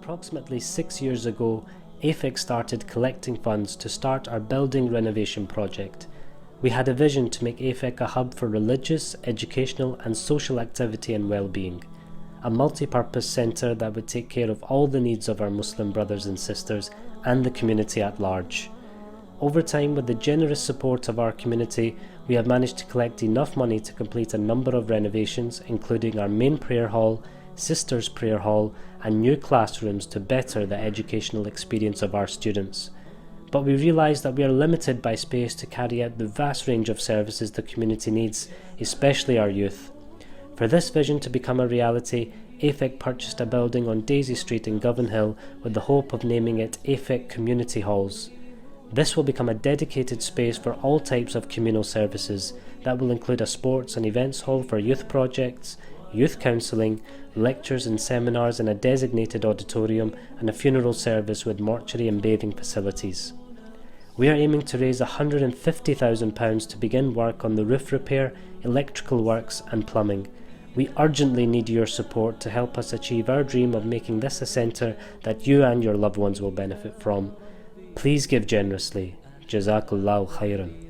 Approximately 6 years ago, AFECC started collecting funds to start our building renovation project. We had a vision to make AFECC a hub for religious, educational and social activity and well-being, a multi-purpose centre that would take care of all the needs of our Muslim brothers and sisters and the community at large. Over time, with the generous support of our community, we have managed to collect enough money to complete a number of renovations, including our main prayer hall, Sisters Prayer Hall and new classrooms to better the educational experience of our students. But we realise that we are limited by space to carry out the vast range of services the community needs, especially our youth. For this vision to become a reality, AFECC purchased a building on Daisy Street in Govan Hill with the hope of naming it AFECC Community Halls. This will become a dedicated space for all types of communal services that will include a sports and events hall for youth projects, youth counselling, lectures and seminars in a designated auditorium and a funeral service with mortuary and bathing facilities. We are aiming to raise £150,000 to begin work on the roof repair, electrical works and plumbing. We urgently need your support to help us achieve our dream of making this a centre that you and your loved ones will benefit from. Please give generously. Jazakallahu khairan.